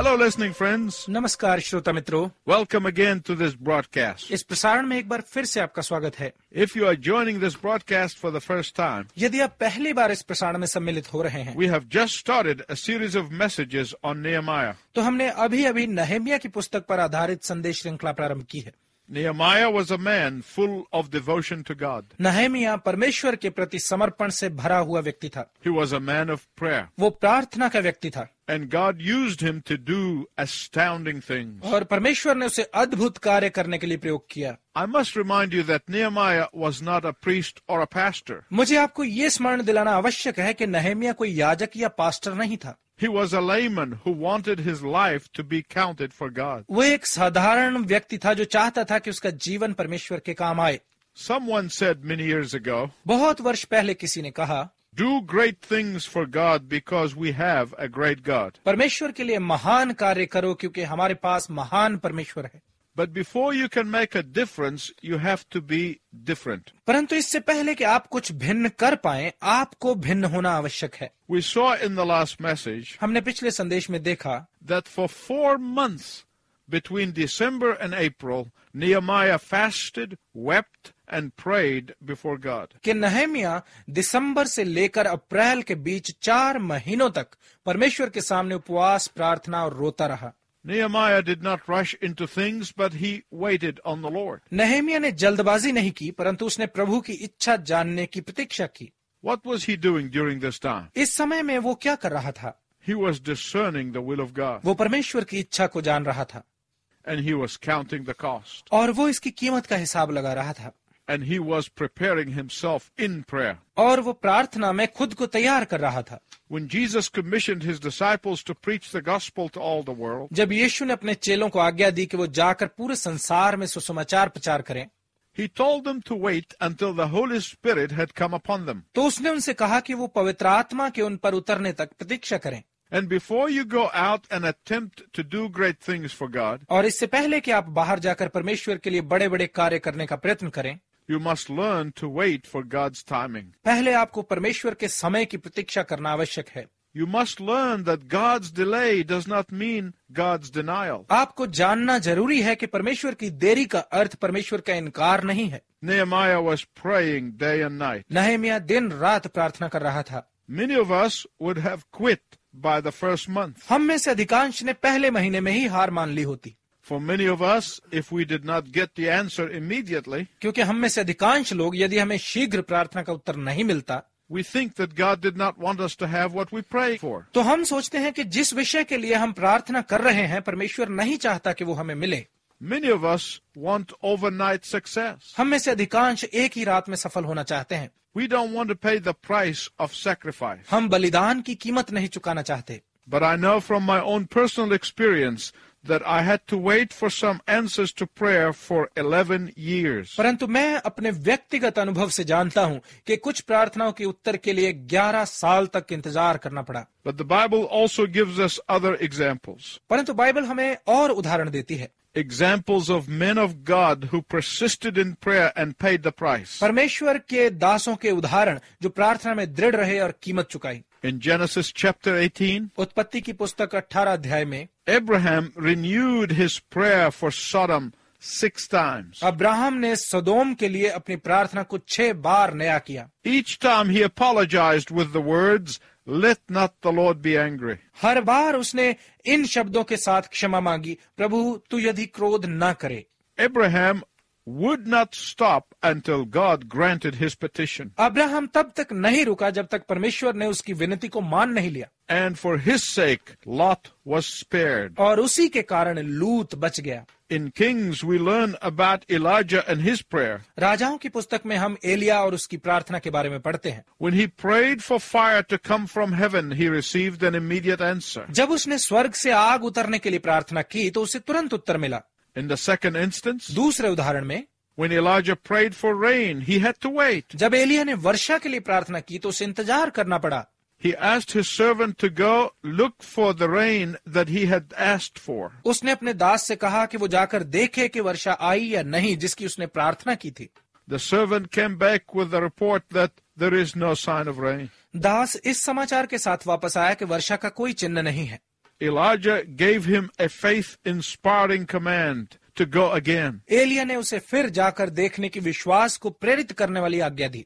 Hello, listening friends. नमस्कार श्रोता मित्रों, Welcome again to this broadcast. इस प्रसारण में एक बार फिर से आपका स्वागत है। If you are joining this broadcast for the first time, यदि आप पहली बार इस प्रसारण में सम्मिलित हो रहे हैं, we have just started a series of messages on Nehemiah. तो हमने अभी नहम्याह की पुस्तक पर आधारित संदेश श्रृंखला प्रारंभ की है। Nehemiah was a man full of devotion to God. नहम्याह परमेश्वर के प्रति समर्पण से भरा हुआ व्यक्ति था। He was a man of prayer. वो प्रार्थना का व्यक्ति था And God used him to do astounding things. और परमेश्वर ने उसे अद्भुत कार्य करने के लिए प्रयोग किया। I must remind you that Nehemiah was not a priest or a pastor. मुझे आपको ये स्मरण दिलाना आवश्यक है कि नहम्याह कोई याजक या पास्टर नहीं था। He was a layman who wanted his life to be counted for God. वो एक साधारण व्यक्ति था जो चाहता था कि उसका जीवन परमेश्वर के काम आए। Someone said many years ago, बहुत वर्ष पहले किसी ने कहा, do great things for God because we have a great God. परमेश्वर के लिए महान कार्य करो क्योंकि हमारे पास महान परमेश्वर है। But before you can make a difference, you have to be different. परंतु इससे पहले कि आप कुछ भिन्न कर पाएं, आपको भिन्न होना आवश्यक है। We saw in the last message हमने पिछले संदेश में देखा that for 4 months between December and April, Nehemiah fasted, wept, and prayed before God. कि नहम्याह दिसंबर से लेकर अप्रैल के बीच 4 महीनों तक परमेश्वर के सामने उपवास, प्रार्थना और रोता रहा। Nehemiah did not rush into things, but he waited on the Lord. नहम्याह ने जल्दबाजी नहीं की, परंतु उसने प्रभु की इच्छा जानने की प्रतीक्षा की। What was he doing during this time? इस समय में वो क्या कर रहा था? He was discerning the will of God, वो परमेश्वर की इच्छा को जान रहा था and he was counting the cost, और वो इसकी कीमत का हिसाब लगा रहा था and he was preparing himself in prayer. और वो प्रार्थना में खुद को तैयार कर रहा था। When Jesus commissioned his disciples to preach the gospel to all the world, जब यीशु ने अपने चेलों को आज्ञा दी कि वो जाकर पूरे संसार में सुसमाचार प्रचार करें, he told them to wait until the Holy Spirit had come upon them. तो उसने उनसे कहा कि वो पवित्र आत्मा के उन पर उतरने तक प्रतीक्षा करें। And before you go out and attempt to do great things for God, और इससे पहले कि आप बाहर जाकर परमेश्वर के लिए बड़े बड़े कार्य करने का प्रयत्न करें, you must learn to wait for God's timing. पहले आपको परमेश्वर के समय की प्रतीक्षा करना आवश्यक है। You must learn that God's delay does not mean God's denial. आपको जानना जरूरी है कि परमेश्वर की देरी का अर्थ परमेश्वर का इनकार नहीं है। Nehemiah was praying day and night. नहम्याह दिन रात प्रार्थना कर रहा था। Many of us would have quit by the first month. हम में से अधिकांश ने पहले महीने में ही हार मान ली होती, For many of us, if we did not get the answer immediately, क्योंकि हम में से अधिकांश लोग यदि हमें शीघ्र प्रार्थना का उत्तर नहीं मिलता, we think that God did not want us to have what we pray for. तो हम सोचते हैं कि जिस विषय के लिए हम प्रार्थना कर रहे हैं परमेश्वर नहीं चाहता कि वो हमें मिले। Many of us want overnight success. हम में से अधिकांश एक ही रात में सफल होना चाहते हैं। We don't want to pay the price of sacrifice. हम बलिदान की कीमत नहीं चुकाना चाहते। But I know from my own personal experience that I had to wait for some answers to prayer for 11 years. परंतु मैं अपने व्यक्तिगत अनुभव से जानता हूं कि कुछ प्रार्थनाओं के उत्तर के लिए 11 साल तक इंतजार करना पड़ा। But the Bible also gives us other examples. परंतु बाइबल हमें और उदाहरण देती है, Examples of men of God who persisted in prayer and paid the price. परमेश्वर के दासों के उदाहरण जो प्रार्थना में दृढ़ रहे और कीमत चुकाई। In Genesis chapter 18, उत्पत्ति की पुस्तक 18 अध्याय में Abraham renewed his prayer for Sodom 6 times. Abraham ने सदोम के लिए अपनी प्रार्थना को 6 बार नया किया। Each time he apologized with the words, "Let not the Lord be angry." हर बार उसने इन शब्दों के साथ क्षमा मांगी, प्रभु तू यदि क्रोध न करे। Abraham would not stop until God granted his petition. Abraham तब तक नहीं रुका जब तक परमेश्वर ने उसकी विनती को मान नहीं लिया। And for his sake, Lot was spared. और उसी के कारण लूत बच गया। In Kings, we learn about Elijah and his prayer. राजाओं की पुस्तक में हम एलिया और उसकी प्रार्थना के बारे में पढ़ते हैं। When he prayed for fire to come from heaven, he received an immediate answer. जब उसने स्वर्ग से आग उतरने के लिए प्रार्थना की तो उसे तुरंत उत्तर मिला। In the second instance, दूसरे उदाहरण में when Elijah prayed for rain, he had to wait. जब एलिया ने वर्षा के लिए प्रार्थना की तो उसे इंतजार करना पड़ा। He asked his servant to go look for the rain that he had asked for. उसने अपने दास से कहा कि वो जाकर देखे कि वर्षा आई या नहीं जिसकी उसने प्रार्थना की थी। The servant came back with the report that there is no sign of rain. दास इस समाचार के साथ वापस आया कि वर्षा का कोई चिन्ह नहीं है। Elijah gave him a faith-inspiring command to go again. Elia ने उसे फिर जाकर देखने की विश्वास को प्रेरित करने वाली आज्ञा दी।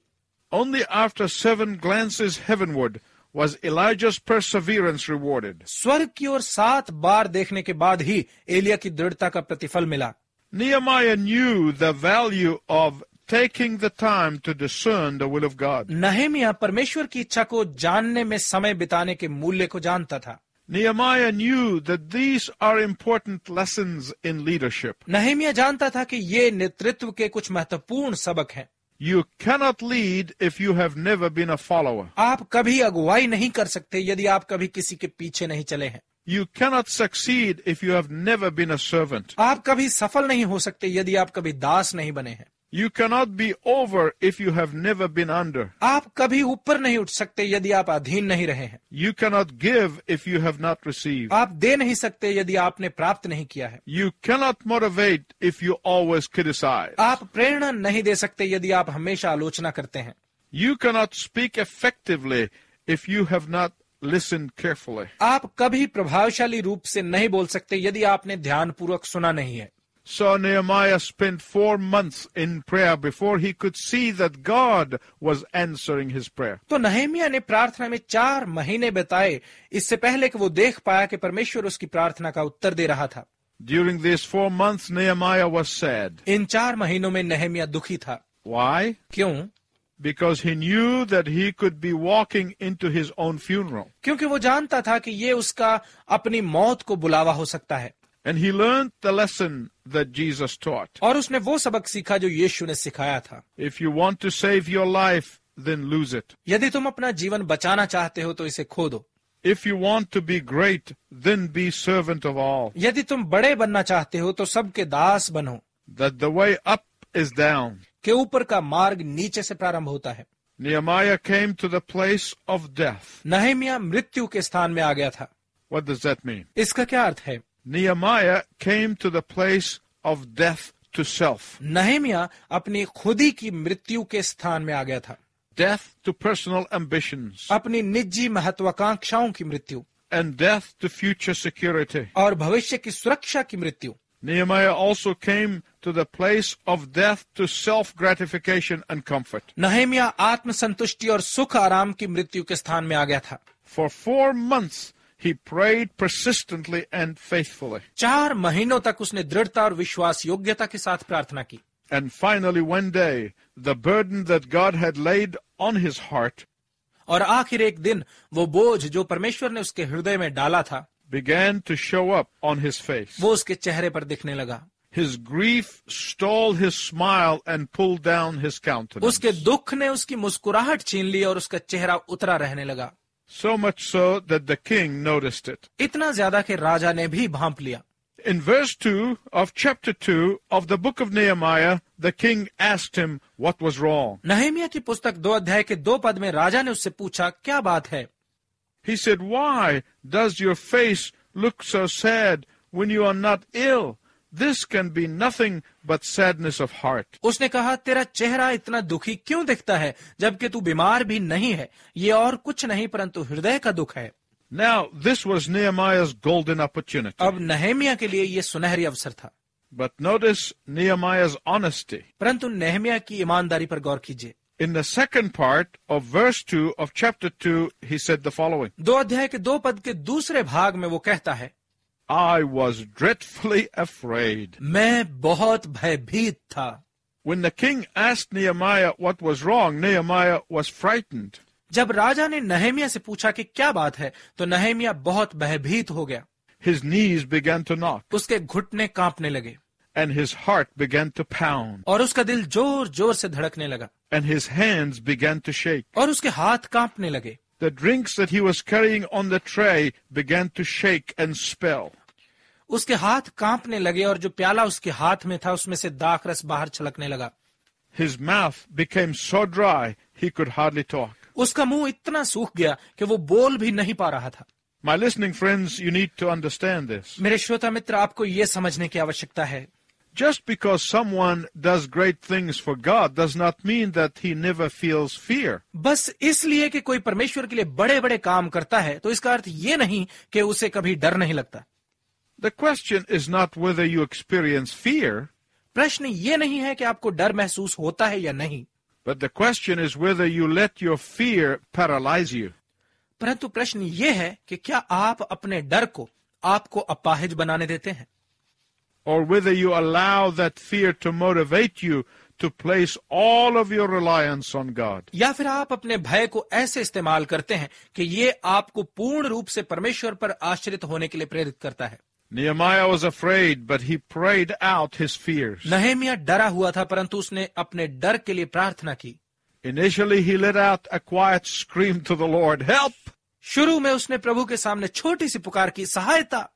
Only after 7 glances heavenward was Elijah's perseverance rewarded. स्वर्ग की ओर 7 बार देखने के बाद ही एलिया की दृढ़ता का प्रतिफल मिला। Nehemiah knew the value of taking the time to discern the will of God. Nehemiah परमेश्वर की इच्छा को जानने में समय बिताने के मूल्य को जानता था। Nehemiah knew that these are important lessons in leadership. Nehemiah जानता था कि ये नेतृत्व के कुछ महत्वपूर्ण सबक हैं। You cannot lead if you have never been a follower. आप कभी अगुवाई नहीं कर सकते यदि आप कभी किसी के पीछे नहीं चले हैं। You cannot succeed if you have never been a servant. आप कभी सफल नहीं हो सकते यदि आप कभी दास नहीं बने हैं। You cannot be over if you have never been under. आप कभी ऊपर नहीं उठ सकते यदि आप अधीन नहीं रहे हैं। You cannot give if you have not received. आप दे नहीं सकते यदि आपने प्राप्त नहीं किया है। You cannot motivate if you always criticize. आप प्रेरणा नहीं दे सकते यदि आप हमेशा आलोचना करते हैं। You cannot speak effectively if you have not listened carefully. आप कभी प्रभावशाली रूप से नहीं बोल सकते यदि आपने ध्यानपूर्वक सुना नहीं है। So Nehemiah spent 4 months in prayer before he could see that God was answering his prayer. तो नहेमिया ने प्रार्थना में 4 महीने बिताए इससे पहले कि वो देख पाया कि परमेश्वर उसकी प्रार्थना का उत्तर दे रहा था। During these 4 months, Nehemiah was sad. इन 4 महीनों में नहेमिया दुखी था। Why? क्यों? Because he knew that he could be walking into his own funeral. क्योंकि वो जानता था कि ये उसका अपनी मौत को बुलावा हो सकता है। And he learned the lesson that Jesus taught. और उसने वो सबक सीखा जो यीशु ने सिखाया था। If you want to save your life, then lose it. यदि तुम अपना जीवन बचाना चाहते हो तो इसे खो दो। If you want to be great, then be servant of all. यदि तुम बड़े बनना चाहते हो तो सबके दास बनो। That the way up is down. के ऊपर का मार्ग नीचे से प्रारंभ होता है। Nehemiah came to the place of death. Nehemiah मृत्यु के स्थान में आ गया था। What does that mean? इसका क्या अर्थ है? Nehemiah came to the place of death to self. Nehemiah अपनी खुदी की मृत्यु के स्थान में आ गया था। Death to personal ambitions. अपनी निजी महत्वाकांक्षाओं की मृत्यु And death to future security. और भविष्य की सुरक्षा की मृत्यु। Nehemiah also came to the place of death to self-gratification and comfort. Nehemiah आत्मसंतुष्टि और सुख आराम की मृत्यु के स्थान में आ गया था। For 4 months, he prayed persistently and faithfully. 4 महीनों तक उसने दृढ़ता और विश्वास योग्यता के साथ प्रार्थना की। And finally, one day, the burden that God had laid on his heart और आखिर एक दिन वो बोझ जो परमेश्वर ने उसके हृदय में डाला था began to show up on his face. वो उसके चेहरे पर दिखने लगा। His grief stole his smile and pulled down his countenance. उसके दुख ने उसकी मुस्कुराहट छीन ली और उसका चेहरा उतरा रहने लगा। So much so that the king noticed it. इतना ज्यादा कि राजा ने भी भांप लिया। In verse 2 of chapter 2 of the book of Nehemiah, the king asked him what was wrong. Nehemiah की पुस्तक 2 अध्याय के 2 पद में राजा ने उससे पूछा क्या बात है। He said, "Why does your face look so sad when you are not ill? This can be nothing but sadness of heart." उसने कहा तेरा चेहरा इतना दुखी क्यों दिखता है जबकि तू बीमार भी नहीं है, ये और कुछ नहीं परंतु हृदय का दुख है। Now, this was Nehemiah's golden opportunity. अब नहेमिया के लिए ये सुनहरी अवसर था। But notice Nehemiah's honesty. परंतु नहेमिया की ईमानदारी पर गौर कीजिए। In the second part of verse 2 of chapter 2, he said the following. 2 अध्याय के 2 पद के दूसरे भाग में वो कहता है I was dreadfully afraid. मैं बहुत भयभीत था। When the king asked Nehemiah what was wrong, Nehemiah was frightened. जब राजा ने नहेमिया से पूछा कि क्या बात है तो नहेमिया बहुत भयभीत हो गया। His knees began to knock, उसके घुटने कांपने लगे and his heart began to pound, और उसका दिल जोर जोर से धड़कने लगा and his hands began to shake. और उसके हाथ कांपने लगे। The drinks that he was carrying on the tray began to shake and spill. उसके हाथ कांपने लगे और जो प्याला उसके हाथ में था उसमें से दाख रस बाहर छलकने लगा। His mouth became so dry he could hardly talk. उसका मुंह इतना सूख गया कि वो बोल भी नहीं पा रहा था। My listening friends, you need to understand this. मेरे श्रोता मित्र, आपको ये समझने की आवश्यकता है। Just because someone does great things for God does not mean that he never feels fear. बस इसलिए कि कोई परमेश्वर के लिए बड़े बड़े काम करता है तो इसका अर्थ ये नहीं कि उसे कभी डर नहीं लगता। The question is not whether you experience fear, प्रश्न ये नहीं है कि आपको डर महसूस होता है या नहीं, but the question is whether you let your fear paralyze you. परंतु प्रश्न ये है कि क्या आप अपने डर को आपको अपाहिज बनाने देते हैं, Or whether you allow that fear to motivate you to place all of your reliance on God. या फिर आप अपने भय को ऐसे इस्तेमाल करते हैं कि ये आपको पूर्ण रूप से परमेश्वर पर आश्रित होने के लिए प्रेरित करता है। Nehemiah was afraid, but he prayed out his fears. नहम्याह डरा हुआ था परंतु उसने अपने डर के लिए प्रार्थना की। Initially, he let out a quiet scream to the Lord, "Help!" शुरू में उसने प्रभु के सामने छोटी सी पुकार की, सहायता।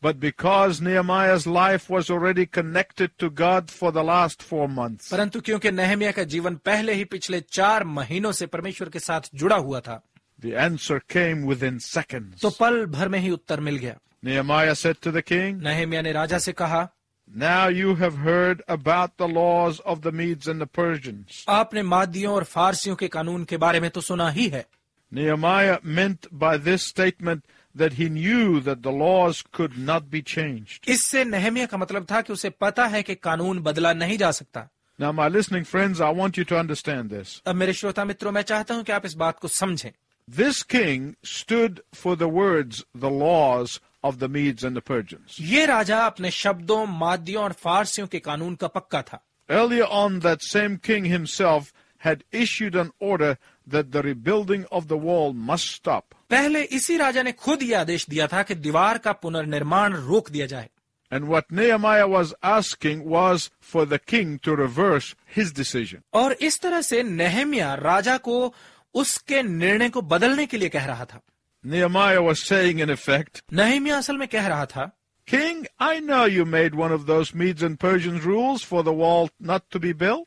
But because Nehemiah's life was already connected to God for the last 4 months, परंतु क्योंकि नहम्याह का जीवन पहले ही पिछले 4 महीनों से परमेश्वर के साथ जुड़ा हुआ था, the answer came within seconds. तो पल भर में ही उत्तर मिल गया। Nehemiah said to the king, नहम्याह ने राजा से कहा, "Now you have heard about the laws of the Medes and the Persians." आपने मादियों और फारसियों के कानून के बारे में तो सुना ही है। Nehemiah meant by this statement that he knew that the laws could not be changed. इससे नहम्याह का मतलब था कि उसे पता है कि कानून बदला नहीं जा सकता। Now, my listening friends, I want you to understand this. अब मेरे श्रोता मित्रों, मैं चाहता हूं कि आप इस बात को समझें। This king stood for the words, the laws of the Medes and the Persians. ये राजा अपने शब्दों, मादियों और फारसियों के कानून का पक्का था। Earlier on, that same king himself had issued an order that the rebuilding of the wall must stop. पहले इसी राजा ने खुद ये आदेश दिया था कि दीवार का पुनर्निर्माण रोक दिया जाए। And what Nehemiah was asking was for the king to reverse his decision. और इस तरह से नहम्याह राजा को उसके निर्णय को बदलने के लिए कह रहा था। Nehemiah was saying, in effect, नहम्याह असल में कह रहा था, "King, I know you made one of those Medes and Persians rules for the wall not to be built.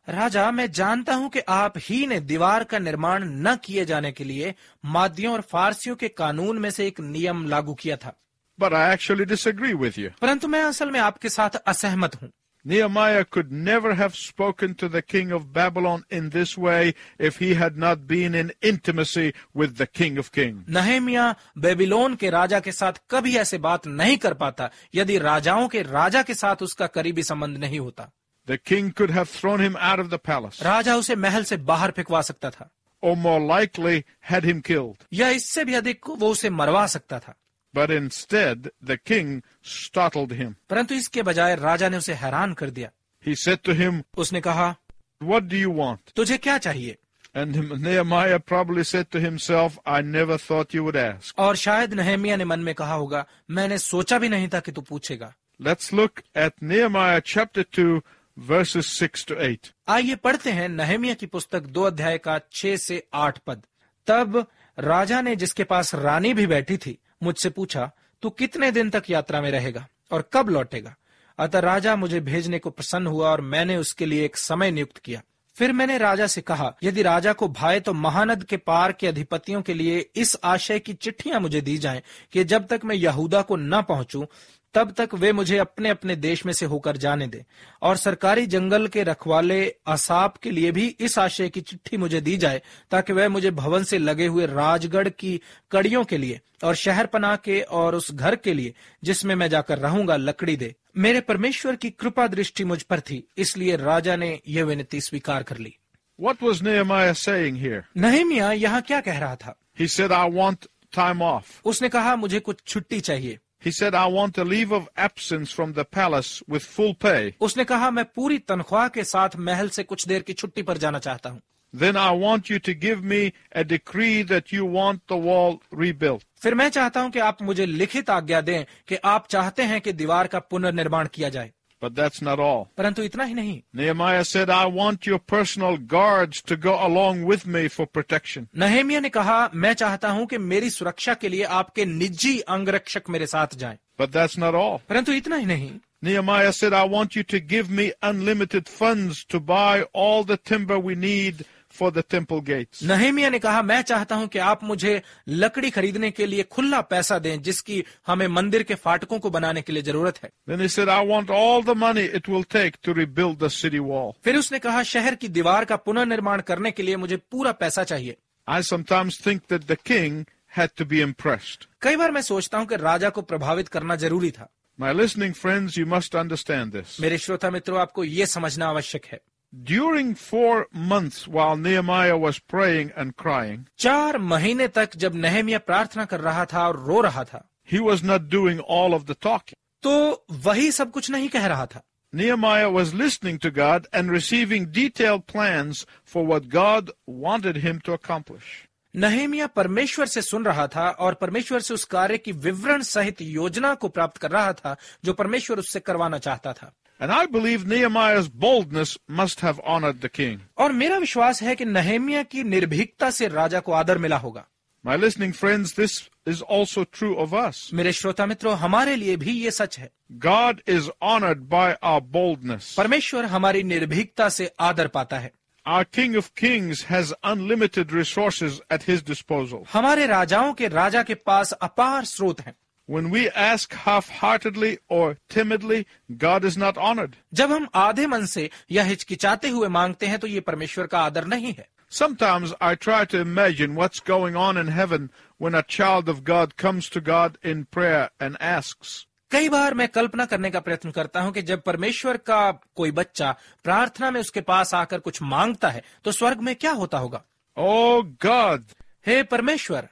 राजा, मैं जानता हूं कि आप ही ने दीवार का निर्माण न किए जाने के लिए मादियों और फारसियों के कानून में से एक नियम लागू किया था। But I actually disagree with you." परंतु मैं असल में आपके साथ असहमत हूं। Nehemiah could never have spoken to the king of Babylon in this way if he had not been in intimacy with the King of Kings. नहम्याह Babylon के राजा के साथ कभी ऐसे बात नहीं कर पाता यदि राजाओं के राजा के साथ उसका करीबी संबंध नहीं होता। The king could have thrown him out of the palace, राजा उसे महल से बाहर फेंकवा सकता था, or more likely had him killed. या इससे भी अधिक वो उसे मरवा सकता था। But instead, the king startled him. परंतु इसके बजाय राजा ने उसे हैरान कर दिया। He said to him, उसने कहा, "What do you want?" तुझे क्या चाहिए? And Nehemiah probably said to himself, "I never thought you would ask." और शायद नहम्याह ने मन में कहा होगा, मैंने सोचा भी नहीं था कि तू पूछेगा। Let's look at Nehemiah chapter 2, verses 6 to 8. आइए पढ़ते हैं नहम्याह की पुस्तक 2 अध्याय का 6 से 8 पद। तब राजा ने, जिसके पास रानी भी बैठी थी, मुझसे पूछा, तू कितने दिन तक यात्रा में रहेगा और कब लौटेगा? अतः राजा मुझे भेजने को प्रसन्न हुआ और मैंने उसके लिए एक समय नियुक्त किया। फिर मैंने राजा से कहा, यदि राजा को भाए तो महानद के पार के अधिपतियों के लिए इस आशय की चिट्ठियां मुझे दी जाएं कि जब तक मैं यहूदा को न पहुंचूं तब तक वे मुझे अपने अपने देश में से होकर जाने दें। और सरकारी जंगल के रखवाले असाप के लिए भी इस आशय की चिट्ठी मुझे दी जाए ताकि वह मुझे भवन से लगे हुए राजगढ़ की कड़ियों के लिए और शहर पनाह के और उस घर के लिए जिसमें मैं जाकर रहूंगा लकड़ी दे। मेरे परमेश्वर की कृपा दृष्टि मुझ पर थी, इसलिए राजा ने यह विनती स्वीकार कर ली। What was Nehemiah saying here? नहम्याह यहाँ क्या कह रहा था? He said, "I want time off." उसने कहा, मुझे कुछ छुट्टी चाहिए। He said, "I want a leave of absence from the palace with full pay. उसने कहा, मैं पूरी तनख्वाह के साथ महल से कुछ देर की छुट्टी पर जाना चाहता हूँ। Then I want you to give me a decree that you want the wall rebuilt." फिर मैं चाहता हूं कि आप मुझे लिखित आज्ञा दें कि आप चाहते हैं कि दीवार का पुनर्निर्माण किया जाए। But that's not all. परंतु इतना ही नहीं, Nehemiah said, "I want your personal guards to go along with me for protection." नहम्याह ने कहा, मैं चाहता हूं कि मेरी सुरक्षा के लिए आपके निजी अंगरक्षक मेरे साथ जाएं। But that's not all. परंतु इतना ही नहीं, Nehemiah said, "I want you to give me unlimited funds to buy all the timber we need for the temple gates. Nehemiah ने कहा, मैं चाहता हूं कि आप मुझे लकड़ी खरीदने के लिए खुला पैसा दें, जिसकी हमें मंदिर के फाटकों को बनाने के लिए जरूरत है। Then he said, I want all the money it will take to rebuild the city wall. फिर उसने कहा, शहर की दीवार का पुनर्निर्माण करने के लिए मुझे पूरा पैसा चाहिए। I sometimes think that the king had to be impressed. कई बार मैं सोचता हूं कि राजा को प्रभावित करना जरूरी था। My listening friends, you must understand this. मेरे श्रोता मित्रों, आपको ये समझना आवश्यक है। During 4 months while Nehemiah was praying and crying, 4 महीने तक जब नहेमिया प्रार्थना कर रहा था और रो रहा था, he was not doing all of the talking. तो वही सब कुछ नहीं कह रहा था। Nehemiah was listening to God and receiving detailed plans for what God wanted him to accomplish. Nehemiah परमेश्वर से सुन रहा था और परमेश्वर से उस कार्य की विवरण सहित योजना को प्राप्त कर रहा था जो परमेश्वर उससे करवाना चाहता था। And I believe Nehemiah's boldness must have honored the king. और मेरा विश्वास है कि नहेमिया की निर्भीकता से राजा को आदर मिला होगा। My listening friends, this is also true of us. मेरे श्रोता मित्रों, हमारे लिए भी ये सच है। God is honored by our boldness. परमेश्वर हमारी निर्भीकता से आदर पाता है। Our King of Kings has unlimited resources at his disposal. हमारे राजाओं के राजा के पास अपार स्रोत हैं। When we ask half-heartedly or timidly, God is not honored. जब हम आधे मन से या हिचकिचाते हुए मांगते हैं तो ये परमेश्वर का आदर नहीं है। Sometimes I try to imagine what's going on in heaven when a child of God comes to God in prayer and asks. कई बार मैं कल्पना करने का प्रयत्न करता हूं कि जब परमेश्वर का कोई बच्चा प्रार्थना में उसके पास आकर कुछ मांगता है तो स्वर्ग में क्या होता होगा। Oh God, हे परमेश्वर,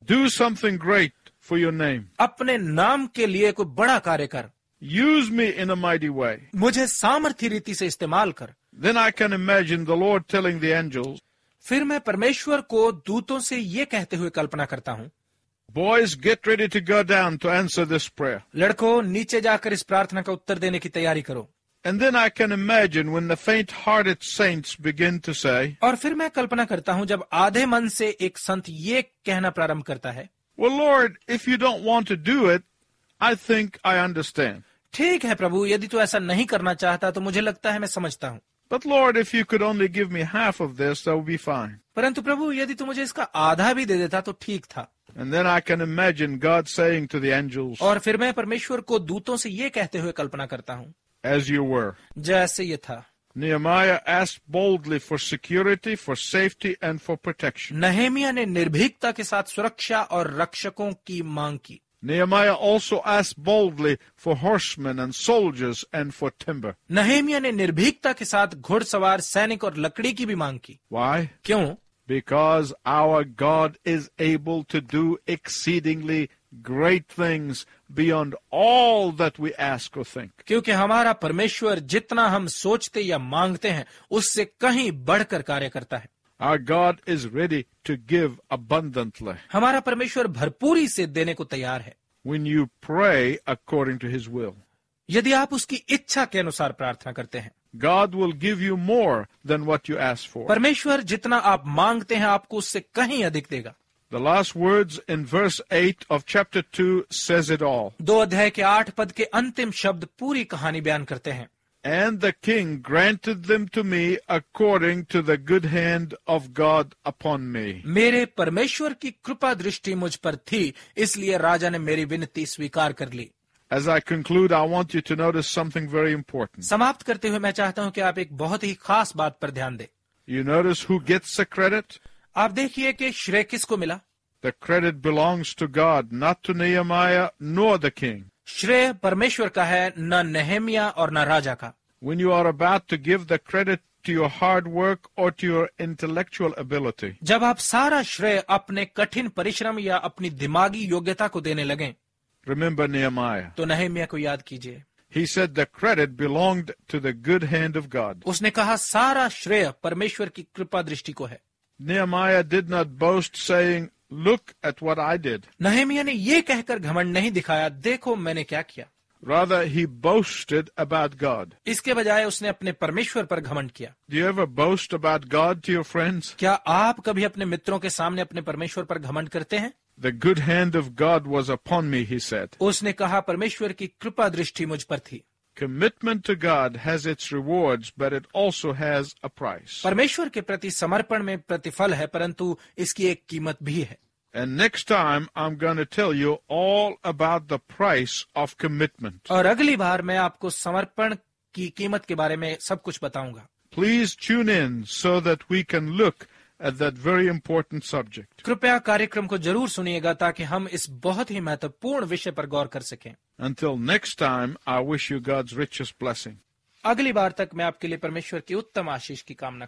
do something great for your name. अपने नाम के लिए कोई बड़ा कार्य कर, Use me in a mighty way. मुझे सामर्थ्य रीति से इस्तेमाल कर। Then I can imagine the Lord telling the angels, फिर मैं परमेश्वर को दूतों से ये कहते हुए कल्पना करता हूँ, boys, get ready to go down to answer this prayer. लड़कों, नीचे जाकर इस प्रार्थना का उत्तर देने की तैयारी करो। And then I can imagine when the faint-hearted saints begin to say, और फिर मैं कल्पना करता हूँ जब आधे मन से एक संत ये कहना प्रारंभ करता है, well, Lord, if you don't want to do it, I think I understand. ठीक है प्रभु, यदि तू ऐसा नहीं करना चाहता तो मुझे लगता है मैं समझता हूँ। But Lord, if you could only give me half of this, that would be fine. परंतु प्रभु, यदि तू मुझे इसका आधा भी दे देता तो ठीक था। And then I can imagine God saying to the angels, और फिर मैं परमेश्वर को दूतों से ये कहते हुए कल्पना करता हूँ, as you were. जैसे ये था। Nehemiah asked boldly for security, for safety, and for protection. Nehemiah ने निर्भीकता के साथ सुरक्षा और रक्षकों की मांग की। Nehemiah also asked boldly for horsemen and soldiers and for timber. Nehemiah ने निर्भीकता के साथ घुड़सवार, सैनिक और लकड़ी की भी मांग की। Why? क्यों? Because our God is able to do exceedingly great things beyond all that we ask or think. क्योंकि हमारा परमेश्वर जितना हम सोचते या मांगते हैं उससे कहीं बढ़कर कार्य करता है। Our God is ready to give abundantly. हमारा परमेश्वर भरपूरी से देने को तैयार है When you pray according to His will. यदि आप उसकी इच्छा के अनुसार प्रार्थना करते हैं। God will give you more than what you ask for. परमेश्वर जितना आप मांगते हैं आपको उससे कहीं अधिक देगा। The last words in verse 8 of chapter 2 says it all. 2 अध्याय के 8 पद के अंतिम शब्द पूरी कहानी बयान करते हैं। And the king granted them to me according to the good hand of God upon me. मेरे परमेश्वर की कृपा दृष्टि मुझ पर थी, इसलिए राजा ने मेरी विनती स्वीकार कर ली। As I conclude, I want you to notice something very important. समाप्त करते हुए मैं चाहता हूं कि आप एक बहुत ही खास बात पर ध्यान दें। You notice who gets the credit? आप देखिए कि श्रेय किसको मिला। The credit belongs to God, not to Nehemiah nor the king. श्रेय परमेश्वर का है, न नहेमिया और न राजा का। When you are about to give the credit to your hard work or to your intellectual ability, जब आप सारा श्रेय अपने कठिन परिश्रम या अपनी दिमागी योग्यता को देने लगें, remember Nehemiah. तो नहेमिया को याद कीजिए। He said the credit belonged to the good hand of God. उसने कहा सारा श्रेय परमेश्वर की कृपा दृष्टि को है। Nehemiah did not boast, saying, look at what I did. Nehemiah ने ये कहकर घमंड नहीं दिखाया, देखो मैंने क्या किया। Rather, he boasted about God. इसके बजाय उसने अपने परमेश्वर पर घमंड किया। Do you ever boast about God to your friends? क्या आप कभी अपने मित्रों के सामने अपने परमेश्वर पर घमंड करते हैं? The good hand of God was upon me, he said. उसने कहा परमेश्वर की कृपा दृष्टि मुझ पर थी। Commitment to God has its rewards, but it also has a price. परमेश्वर के प्रति समर्पण में प्रतिफल है, परंतु इसकी एक कीमत भी है। And next time, I'm going to tell you all about the price of commitment. और अगली बार मैं आपको समर्पण की कीमत के बारे में सब कुछ बताऊंगा। Please tune in so that we can look at that very important subject. कृपया कार्यक्रम को जरूर सुनिएगा ताकि हम इस बहुत ही महत्वपूर्ण विषय पर गौर कर सकें। Until next time, I wish you God's richest blessing. अगली बार तक मैं आपके लिए परमेश्वर की उत्तम आशीष की कामना